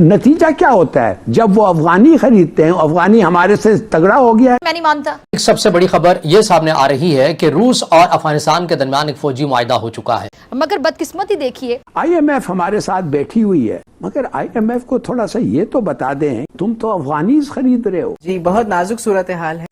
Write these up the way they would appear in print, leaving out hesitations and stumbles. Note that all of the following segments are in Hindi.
नतीजा क्या होता है जब वो अफगानी खरीदते हैं, अफगानी हमारे से तगड़ा हो गया है। मैं नहीं मानता। एक सबसे बड़ी खबर ये सामने आ रही है कि रूस और अफगानिस्तान के दरमियान एक फौजी मुआहिदा हो चुका है, मगर बदकिस्मती देखिए, IMF हमारे साथ बैठी हुई है, मगर IMF को थोड़ा सा ये तो बता दें, तुम तो अफगानीज खरीद रहे हो। जी बहुत नाजुक सूरत हाल है।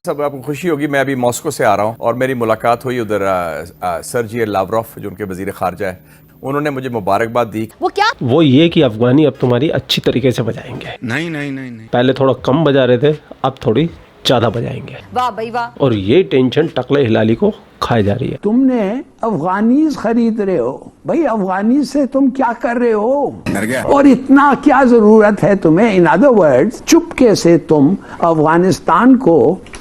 सब आपको खुशी होगी, मैं अभी मॉस्को से आ रहा हूँ और मेरी मुलाकात हुई उधर सर्जी लावरोफ जो उनके वजीर खारजा है, उन्होंने मुझे मुबारकबाद दी। वो क्या? वो ये कि अफगानी अब तुम्हारी अच्छी तरीके से बजाएंगे। नहीं। पहले थोड़ा कम बजा रहे थे, अब थोड़ी ज्यादा बजाएंगे। वाह भाई वाह। और ये टेंशन टकले हिलाली को खाई जा रही है। तुमने अफगानीज खरीद रहे हो, भाई अफगानी से तुम क्या कर रहे हो और इतना क्या जरूरत है तुम्हें? इन अदर वर्ड्स, चुपके से तुम अफगानिस्तान को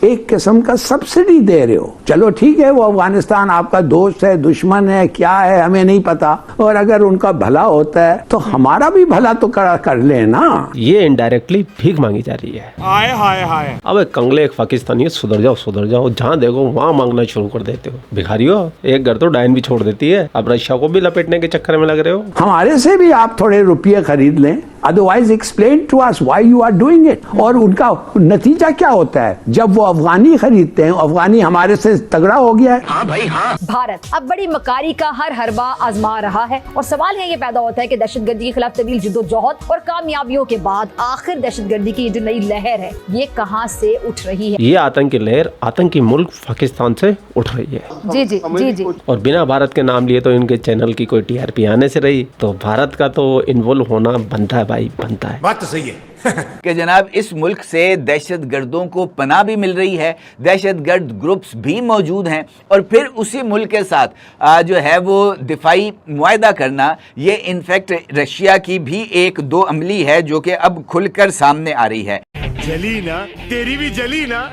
एक किस्म का सब्सिडी दे रहे हो। चलो ठीक है, वो अफगानिस्तान आपका दोस्त है, दुश्मन है, क्या है हमें नहीं पता, और अगर उनका भला होता है तो हमारा भी भला तो कर ले ना। ये इनडायरेक्टली भीख मांगी जा रही है। हाय अब कंगले एक पाकिस्तानी सुधर जाओ, जहाँ देखो वहाँ मांगना शुरू कर देते हो। भिखारियों, एक घर तो डायन भी छोड़ देती है, अब रशिया को भी लपेटने के चक्कर में लग रहे हो। हमारे से भी आप थोड़े रुपये खरीद लें, otherwise explain to us why you are doing it. और उनका नतीजा क्या होता है जब वो अफगानी खरीदते हैं, अफगानी हमारे से तगड़ा हो गया है। हाँ भाई हाँ। भारत अब बड़ी मकारी का हर हरबा आजमा रहा है और सवाल है ये पैदा होता है कि दहशतगर्दी के खिलाफ तवील जिद्दोजहद और कामयाबियों के बाद आखिर दहशतगर्दी की जो नई लहर है ये कहाँ से उठ रही है? ये आतंकी लहर आतंकी मुल्क पाकिस्तान से उठ रही है। जी। और बिना भारत के नाम लिए तो इनके चैनल की कोई TRP आने से रही, तो भारत का तो इन्वॉल्व होना बनता है भाई, बनता है। बात तो सही है कि जनाब इस मुल्क से दहशत गर्दों को पनाह भी मिल रही है, दहशत गर्द ग्रुप्स भी मौजूद हैं, और फिर उसी मुल्क के साथ जो है वो दिफाई मुआहिदा करना, ये इनफैक्ट रशिया की भी एक दो अमली है जो कि अब खुलकर सामने आ रही है। जली ना, तेरी भी जली ना।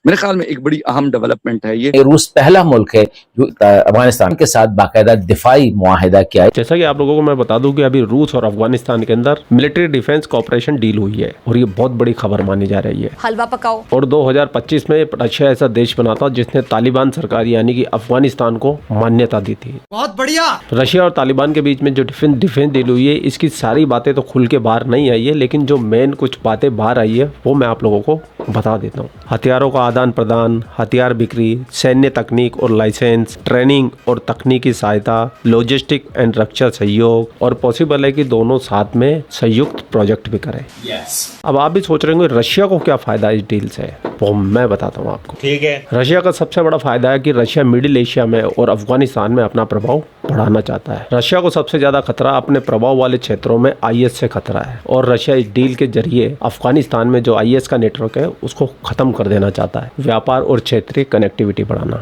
मेरे ख्याल में एक बड़ी अहम डेवलपमेंट है ये। रूस पहला मुल्क है जो अफगानिस्तान के साथ बाकायदा दिफाई मुआहिदा किया है। जैसा कि आप लोगों को मैं बता दूं कि अभी रूस और अफगानिस्तान के अंदर मिलिट्री डिफेंस कोऑपरेशन डील हुई है और ये बहुत बड़ी खबर मानी जा रही है। हलवा पकाओ। और 2025 में रशिया ऐसा देश बना था जिसने तालिबान सरकार यानी कि अफगानिस्तान को मान्यता दी थी। बहुत बढ़िया। रशिया और तालिबान के बीच में जो डिफेंस डील हुई है, इसकी सारी बातें तो खुल के बाहर नहीं आई है, लेकिन जो मेन कुछ बातें बाहर आई है वो मैं आप लोगों को बता देता हूँ। हथियारों का आदान प्रदान, हथियार बिक्री, सैन्य तकनीक और लाइसेंस, ट्रेनिंग और तकनीकी सहायता, लॉजिस्टिक एंड रक्षा सहयोग, और पॉसिबल है कि दोनों साथ में संयुक्त प्रोजेक्ट भी करें। अब आप भी सोच रहे होंगे रशिया को क्या फायदा इस डील से, वो मैं बताता हूँ आपको। ठीक है। रशिया का सबसे बड़ा फायदा है कि रशिया मिडिल एशिया में और अफगानिस्तान में अपना प्रभाव बढ़ाना चाहता है। रशिया को सबसे ज्यादा खतरा अपने प्रभाव वाले क्षेत्रों में IS से खतरा है, और रशिया इस डील के जरिए अफगानिस्तान में जो IS का नेटवर्क है उसको खत्म कर देना चाहता है। व्यापार और क्षेत्रीय कनेक्टिविटी बढ़ाना।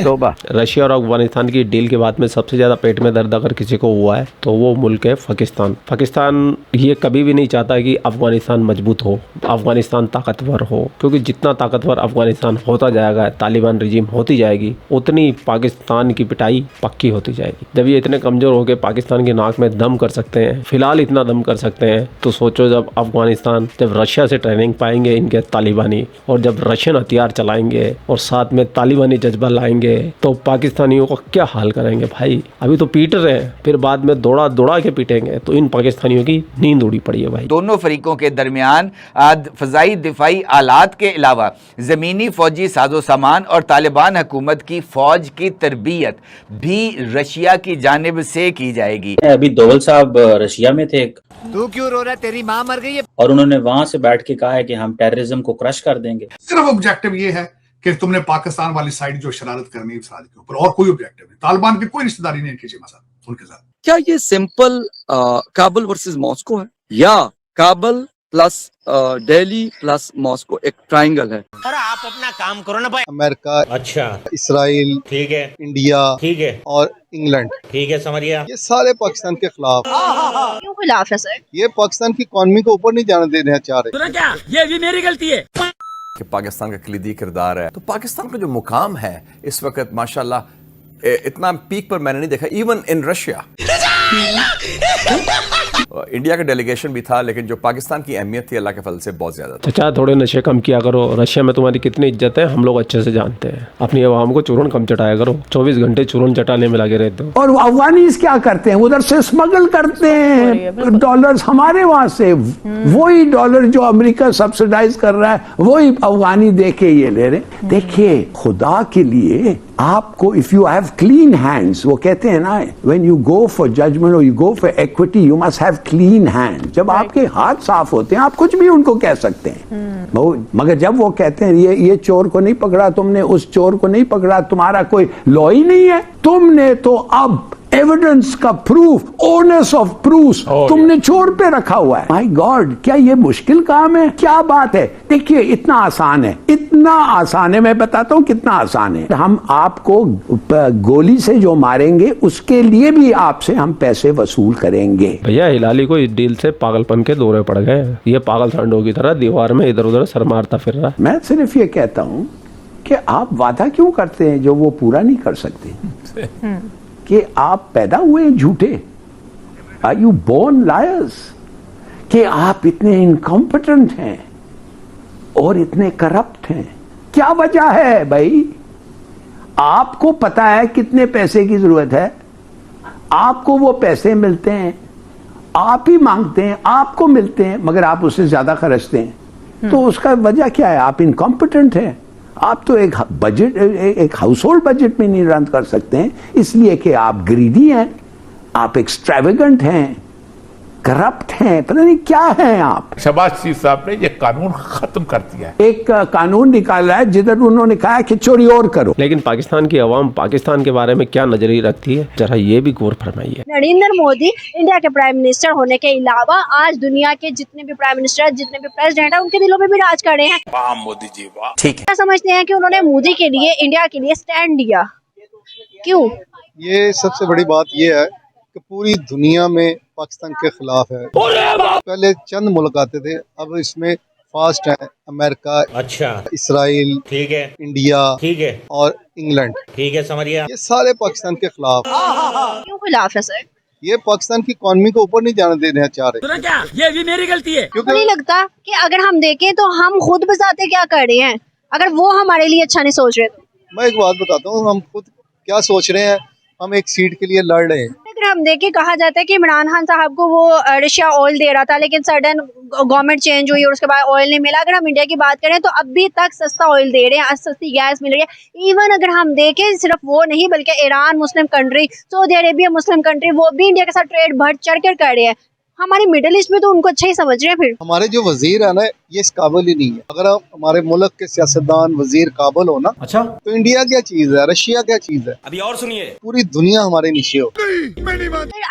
तोबा। रशिया और अफगानिस्तान की डील के बाद में सबसे ज्यादा पेट में दर्द अगर किसी को हुआ है तो वो मुल्क है पाकिस्तान। ये कभी भी नहीं चाहता कि अफगानिस्तान मजबूत हो, अफगानिस्तान ताकतवर हो, क्योंकि जितना ताकतवर अफगानिस्तान होता जाएगा, तालिबान रिजीम होती जाएगी, उतनी पाकिस्तान की पिटाई पक्की होती जाएगी। जब ये इतने कमजोर हो के पाकिस्तान की नाक में दम कर सकते हैं, फिलहाल इतना दम कर सकते हैं, तो सोचो जब अफगानिस्तान जब रशिया से ट्रेनिंग पाएंगे इनके तालिबानी, और जब रशियन हथियार चलाएंगे और साथ में तालिबानी जज्बा लाएंगे, तो पाकिस्तानियों का क्या हाल करेंगे भाई। अभी तो पीट रहे हैं, फिर बाद में दौड़ा के पीटेंगे, तो इन पाकिस्तानियों की नींद उड़ी पड़ी है भाई। दोनों फरीकों के दरमियान फजाई दिफाई आलात के अलावा ज़मीनी फौजी साजो सामान और तालिबान हुकूमत की फौज की तरबियत भी रशिया की जानिब से की जाएगी। अभी दोवल साहब रशिया में थे, तू क्यों रो रहा है? तेरी माँ मर गई है। और उन्होंने वहां से बैठ के कहा है कि हम टेररिज्म को क्रश कर देंगे। सिर्फ ऑब्जेक्टिव ये है कि तुमने पाकिस्तान वाली साइड जो शरारत करनी है साथ के ऊपर, और कोई ऑब्जेक्टिव नहीं। तालिबान की कोई रिश्तेदारी नहीं खींचे उनके साथ। क्या ये सिंपल काबुल वर्सेस मॉस्को है, या Kabul plus Delhi plus Moscow एक ट्रायंगल है? अरे आप अपना काम करो ना भाई। अमेरिका, अच्छा, इसराइल, ठीक है, इंडिया, ठीक है, और इंग्लैंड, ठीक है, समझ गया। ये सारे पाकिस्तान के खिलाफ। क्यों खिलाफ है सर? ये पाकिस्तान की इकॉनमी को ऊपर नहीं जाने देना चाह रहे। तो क्या ये भी मेरी गलती है कि पाकिस्तान का कलीदी किरदार है, तो पाकिस्तान का जो मुकाम है इस वक्त माशाल्लाह इतना पीक पर मैंने नहीं देखा, इवन इन रशिया। इंडिया का डेलीगेशन भी था, लेकिन जो पाकिस्तान की अहमियत थी अल्लाह के फजल से बहुत ज्यादा थी। चाचा थोड़े नशे कम किया करो, रशिया में तुम्हारी कितनी इज्जत है हम लोग अच्छे से जानते हैं। अपनी आवाम को चूरन कम चटाया करो, 24 घंटे चूरन चटाने में लगे रहते हो। और अफगानीज क्या करते हैं, उधर से स्मगल करते हैं डॉलर्स हमारे वहां से, वही डॉलर जो अमेरिका सब्सिडाइज कर रहा है वही अफगानी दे के ये ले रहे। देखिए खुदा के लिए आपको, if you have clean hands, वो कहते हैं ना when you go for judgement और you go for equity you must have clean hand. जब आपके हाथ साफ होते हैं आप कुछ भी उनको कह सकते हैं। मगर जब वो कहते हैं ये चोर को नहीं पकड़ा तुमने, उस चोर को नहीं पकड़ा, तुम्हारा कोई लॉ ही नहीं है, तुमने तो अब एविडेंस का प्रूफ, ओनर्स ऑफ प्रूफ तुमने छोड़ पे रखा हुआ है। माय गॉड, क्या ये मुश्किल काम है? क्या बात है? देखिए इतना आसान है, इतना आसान है, मैं बताता हूँ कितना आसान है। हम आपको गोली से जो मारेंगे उसके लिए भी आपसे हम पैसे वसूल करेंगे। भैया हिलाली को इस डील से पागलपन के दौरे पड़ गए, ये पागल सांडों की तरह दीवार में इधर उधर सर मारता फिर रहा है। मैं सिर्फ ये कहता हूँ कि आप वादा क्यों करते हैं जो वो पूरा नहीं कर सकते? कि आप पैदा हुए हैं झूठे? Are you born liars? कि आप इतने इनकॉम्पिटेंट हैं और इतने करप्ट हैं? क्या वजह है भाई? आपको पता है कितने पैसे की जरूरत है, आपको वो पैसे मिलते हैं, आप ही मांगते हैं, आपको मिलते हैं, मगर आप उससे ज्यादा खर्चते हैं। तो उसका वजह क्या है? आप इनकॉम्पिटेंट हैं। आप तो एक बजट, एक हाउस होल्ड बजट में नहीं रन कर सकते हैं, इसलिए कि आप ग्रीडी हैं, आप एक्सट्रावेगेंट हैं, करप्ट हैं, पता नहीं क्या हैं आप। शहबाज शरीफ साहब ने ये कानून खत्म कर दिया है। एक कानून निकाला है जिधर उन्होंने कहा कि चोरी और करो। लेकिन पाकिस्तान की आवाम पाकिस्तान के बारे में क्या नजरिया रखती है, जरा ये भी गौर फरमाइए। नरेंद्र मोदी इंडिया के प्राइम मिनिस्टर होने के अलावा आज दुनिया के जितने भी प्राइम मिनिस्टर, जितने भी प्रेसिडेंट है, उनके दिलों में भी राज कर रहे हैं। वाह मोदी जी वाह। ठीक है, क्या समझते हैं कि उन्होंने मोदी के लिए, इंडिया के लिए स्टैंड लिया? क्यों? ये सबसे बड़ी बात ये है कि पूरी दुनिया में पाकिस्तान के खिलाफ है। पहले चंद मुल्क आते थे, अब इसमें फास्ट है अमेरिका, अच्छा, इसराइल, ठीक है, इंडिया, ठीक है, और इंग्लैंड, ठीक है, समझिए। ये सारे पाकिस्तान के खिलाफ। क्यों खिलाफ है सर? ये पाकिस्तान की इकॉनमी को ऊपर नहीं जाने देना चाह रहे। क्या ये भी मेरी गलती है? क्योंकि नहीं लगता कि अगर हम देखें तो हम खुद बसाते क्या कर रहे हैं, अगर वो हमारे लिए अच्छा नहीं सोच रहे तो? मैं एक बात बताता हूँ, हम खुद क्या सोच रहे हैं। हम एक सीट के लिए लड़ रहे हैं। अगर हम देखें, कहा जाता है कि इमरान खान साहब को वो रशिया ऑयल दे रहा था, लेकिन सडन गवर्नमेंट चेंज हुई और उसके बाद ऑयल नहीं मिला। अगर हम इंडिया की बात करें तो अभी तक सस्ता ऑयल दे रहे हैं, सस्ती गैस मिल रही है। इवन अगर हम देखें सिर्फ वो नहीं बल्कि Iran Muslim country, Saudi Arabia Muslim country, वो भी इंडिया के साथ ट्रेड बढ़ चढ़ कर रहे हैं। हमारे मिडिल ईस्ट में तो उनको अच्छा ही समझ रहे हैं। फिर हमारे जो वजीर है ना, ये इस काबिल ही नहीं है। अगर हमारे मुल्क के सियासतदान वजीर काबिल हो ना, अच्छा, तो इंडिया क्या चीज है, रशिया क्या चीज है? अभी और सुनिए, पूरी दुनिया हमारे नीचे हो।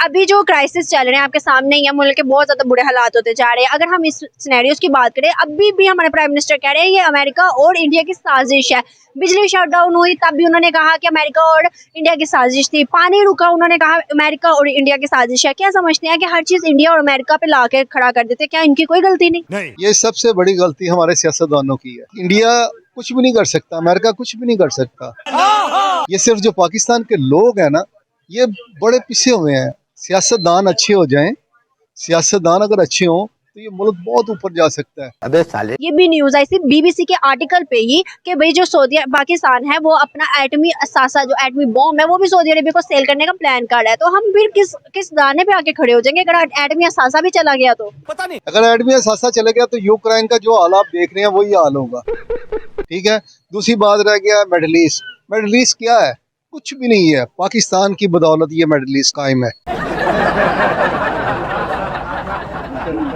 अभी जो क्राइसिस चल रहे हैं आपके सामने ही है, मुल्क के बहुत ज्यादा बुरे हालात होते जा रहे हैं। अगर हम इस सिनेरियोस की बात करें, अभी भी हमारे प्राइम मिनिस्टर कह रहे हैं ये अमेरिका और इंडिया की साजिश है। बिजली शटडाउन हुई तब भी उन्होंने कहा कि अमेरिका और इंडिया की साजिश थी। पानी रुका, उन्होंने कहा अमेरिका और इंडिया की साजिश है। क्या समझते हैं कि हर चीज इंडिया और अमेरिका पे लाके खड़ा कर देते? क्या इनकी कोई गलती नहीं? ये सबसे बड़ी गलती हमारे सियासतदानों की है। इंडिया कुछ भी नहीं कर सकता, अमेरिका कुछ भी नहीं कर सकता। ये सिर्फ जो पाकिस्तान के लोग हैं ना, ये बड़े पिसे हुए हैं। सियासतदान अच्छे हो जाएं, सियासतदान अगर अच्छे हों तो ये मुल्क बहुत ऊपर जा सकता है। अबे साले, ये भी न्यूज आई थी बीबीसी के आर्टिकल पे ही कि भाई जो सऊदी पाकिस्तान है वो अपना एटमी असासा, जो एटमी बॉम्ब है, वो भी सऊदी अरेबिया को सेल करने का प्लान कर रहा है। तो हम फिर किस दाने पे आके खड़े हो जाएंगे अगर एटमी असासा भी चला गया तो? पता नहीं। अगर एटमी असासा चले गया तो यूक्रेन का जो हाल आप देख रहे हैं वही हाल होगा। ठीक है, दूसरी बात रह गया मिडिल ईस्ट। मिडिल ईस्ट क्या है? कुछ भी नहीं है। पाकिस्तान की बदौलत ये मिडिल ईस्ट कायम है।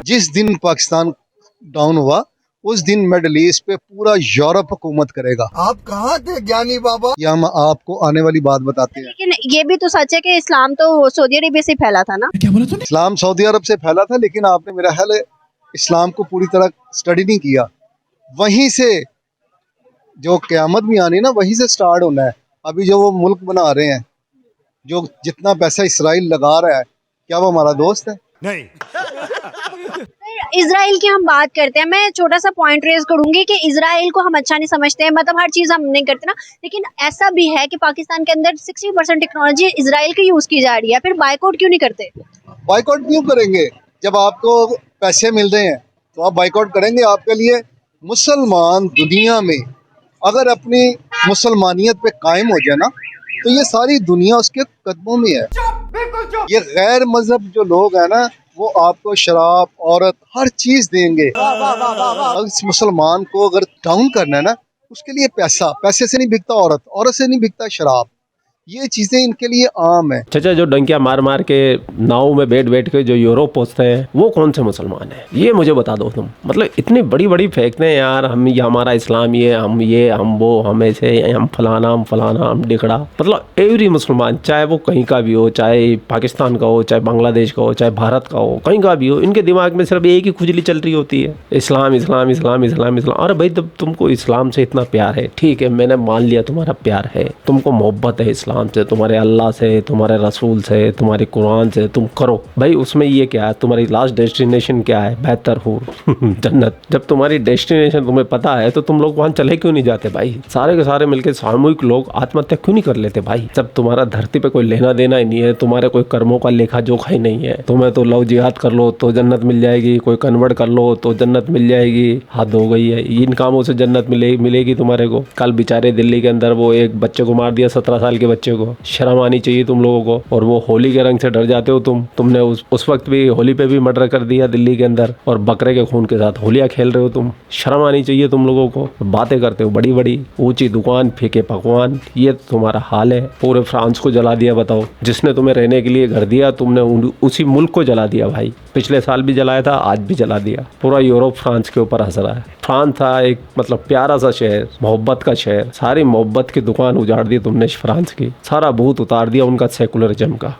जिस दिन पाकिस्तान डाउन हुआ उस दिन मिडिल ईस्ट पे पूरा यूरोप हुकूमत करेगा। आप कहाँ थे ज्ञानी बाबा? ये हम आपको आने वाली बात बताते हैं। लेकिन ये भी तो सच है कि इस्लाम तो सऊदी अरेबिया से फैला था ना? क्या बोला तूने? इस्लाम सऊदी अरब से फैला था, लेकिन आपने मेरा ख्याल है इस्लाम को पूरी तरह स्टडी नहीं किया। वहीं से जो क़यामत भी आनी ना, वहीं से स्टार्ट होना है। अभी जो वो मुल्क बना रहे हैं, जो जितना पैसा इसराइल लगा रहा है, क्या वो हमारा दोस्त है? नहीं। इसराइल की हम बात करते हैं, मैं छोटा सा पॉइंट रेज करूंगी कि इसराइल को हम अच्छा नहीं समझते हैं, मतलब हर चीज हम नहीं करते ना, लेकिन ऐसा भी है कि पाकिस्तान के अंदर 60% टेक्नोलॉजी इसराइल की यूज की जा रही है, फिर बायकॉट क्यों नहीं करते? बाइकआउट क्यों करेंगे? जब आपको पैसे मिल रहे हैं तो आप बाइकआउट करेंगे? आपके लिए मुसलमान दुनिया में अगर अपनी मुसलमानियत पे कायम हो जाए ना, तो ये सारी दुनिया उसके कदमों में है। ये गैर मजहब जो लोग हैं ना, वो आपको शराब, औरत, हर चीज देंगे। अगर इस मुसलमान को अगर डाउन करना है ना, उसके लिए पैसे से नहीं बिकता औरत, औरत से नहीं बिकता शराब, ये चीजें इनके लिए आम है। चाचा जो डंकियां मार मार के नाव में बैठ बैठ के जो यूरोप पहुंचते हैं, वो कौन से मुसलमान हैं? ये मुझे बता दो तुम। मतलब इतनी बड़ी बड़ी फेंकते हैं यार, हम ये हमारा इस्लाम, ये हम वो, हम ऐसे, हम फलाना, हम डिकड़ा। मतलब एवरी मुसलमान, चाहे वो कहीं का भी हो, चाहे पाकिस्तान का हो, चाहे बांग्लादेश का हो, चाहे भारत का हो, कहीं का भी हो, इनके दिमाग में सिर्फ एक ही खुजली चल रही होती है, इस्लाम इस्लाम इस्लाम इस्लाम इस्लाम। अरे भाई, जब तुमको इस्लाम से इतना प्यार है, ठीक है, मैंने मान लिया तुम्हारा प्यार है, तुमको मोहब्बत है इस्लाम से, तुम्हारे अल्लाह से, तुम्हारे रसूल से, तुम्हारे कुरान से, तुम करो भाई। उसमें ये क्या है? तुम्हारी लास्ट डेस्टिनेशन क्या है? बेहतर हो जन्नत। जब तुम्हारी डेस्टिनेशन तुम्हें पता है, तो तुम लोग वहां चले क्यों नहीं जाते भाई? सारे के सारे मिलकर सामूहिक लोग आत्महत्या क्यों नहीं कर लेते भाई? जब तुम्हारा धरती पे कोई लेना देना ही नहीं है, तुम्हारे कोई कर्मों का लेखा जोखा ही नहीं है, तुम्हें तो लव जिहाद कर लो तो जन्नत मिल जाएगी, कोई कन्वर्ट कर लो तो जन्नत मिल जाएगी, हद हो गई है। इन कामों से जन्नत मिलेगी तुम्हारे को। कल बेचारे दिल्ली के अंदर वो एक बच्चे को मार दिया, 17 साल के बच्चे को। शर्म आनी चाहिए तुम लोगों को। और वो होली के रंग से डर जाते हो तुमने उस वक्त भी होली पे भी मर्डर कर दिया दिल्ली के अंदर, और बकरे के खून के साथ होलियां खेल रहे हो तुम। शर्म आनी चाहिए तुम लोगों को। बातें करते हो बड़ी बड़ी, ऊंची दुकान, फीके पकवान, ये तुम्हारा हाल है। पूरे फ्रांस को जला दिया। बताओ, जिसने तुम्हें रहने के लिए घर दिया, तुमने उसी मुल्क को जला दिया भाई। पिछले साल भी जलाया था, आज भी जला दिया। पूरा यूरोप फ्रांस के ऊपर हंस रहा है। फ्रांस था एक मतलब प्यारा सा शहर, मोहब्बत का शहर, सारी मोहब्बत की दुकान उजाड़ दी तुमने फ्रांस की, सारा भूत उतार दिया उनका सेकुलरिज्म का।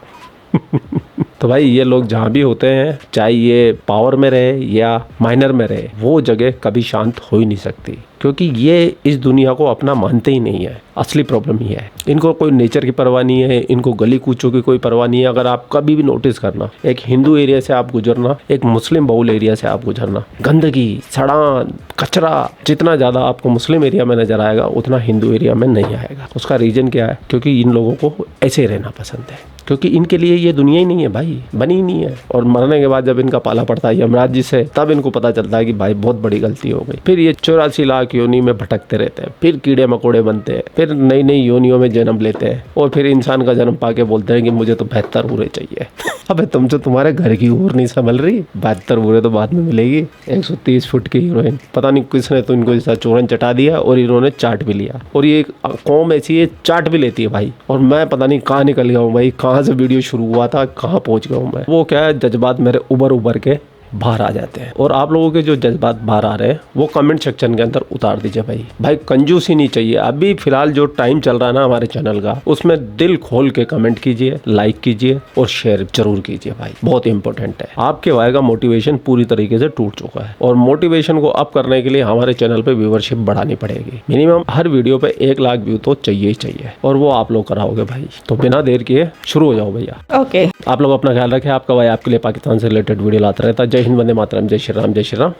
तो भाई ये लोग जहाँ भी होते हैं, चाहे ये पावर में रहे या माइनर में रहे, वो जगह कभी शांत हो ही नहीं सकती, क्योंकि ये इस दुनिया को अपना मानते ही नहीं है। असली प्रॉब्लम ही है। इनको कोई नेचर की परवाह नहीं है, इनको गली कूचों की कोई परवाह नहीं है। अगर आप कभी भी नोटिस करना, एक हिंदू एरिया से आप गुजरना, एक मुस्लिम बहुल एरिया से आप गुजरना, गंदगी, सड़ान, कचरा जितना ज़्यादा आपको मुस्लिम एरिया में नजर आएगा, उतना हिंदू एरिया में नहीं आएगा। उसका रीज़न क्या है? क्योंकि इन लोगों को ऐसे रहना पसंद है, क्योंकि इनके लिए ये दुनिया ही नहीं है भाई, बनी ही नहीं है। और मरने के बाद जब इनका पाला पड़ता है यमराज जी से, तब इनको पता चलता है कि भाई बहुत बड़ी गलती हो गई। फिर ये 84 लाख योनि में भटकते रहते हैं, फिर कीड़े मकोड़े बनते हैं, फिर नई नई योनियों में जन्म लेते हैं, और फिर इंसान का जन्म पाके बोलते हैं कि मुझे तो बेहतर उरे चाहिए। अबे तुमसे तुम्हारे घर की उर नहीं संभल रही, बेहतर उरे तो बाद में मिलेगी। 130 फुट की हीरोइन, पता नहीं किसने तो इनको जैसा चूरन चटा दिया, और इन्होंने चाट भी लिया। और ये कौम ऐसी है, चाट भी लेती है भाई। और मैं पता नहीं कहाँ निकल गया हूँ भाई, कहाँ से वीडियो शुरू हुआ था, कहाँ पहुँच गया हूँ मैं। वो क्या है, जज्बात मेरे उबर के बाहर आ जाते हैं। और आप लोगों के जो जज्बात बाहर आ रहे हैं, वो कमेंट सेक्शन के अंदर उतार दीजिए भाई कंजूसी नहीं चाहिए। अभी फिलहाल जो टाइम चल रहा है ना हमारे चैनल का, उसमें दिल खोल के कमेंट कीजिए, लाइक कीजिए और शेयर जरूर कीजिए भाई, बहुत इंपॉर्टेंट है। आपके भाई का मोटिवेशन पूरी तरीके से टूट चुका है, और मोटिवेशन को अप करने के लिए हमारे चैनल पे व्यूअरशिप बढ़ानी पड़ेगी। मिनिमम हर वीडियो पे 1 लाख व्यू तो चाहिए ही चाहिए, और वो आप लोग कराओगे भाई। तो बिना देर किए शुरू हो जाओ भैया। ओके, आप लोग अपना ख्याल रखें। आपका भाई आपके लिए पाकिस्तान से रिलेटेड वीडियो लाता रहता है। जय हिंद, वंदे मातरम, जय श्री राम, जय श्री राम,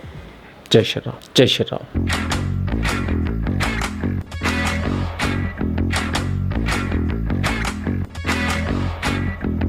जय श्री राम, जय श्री राम।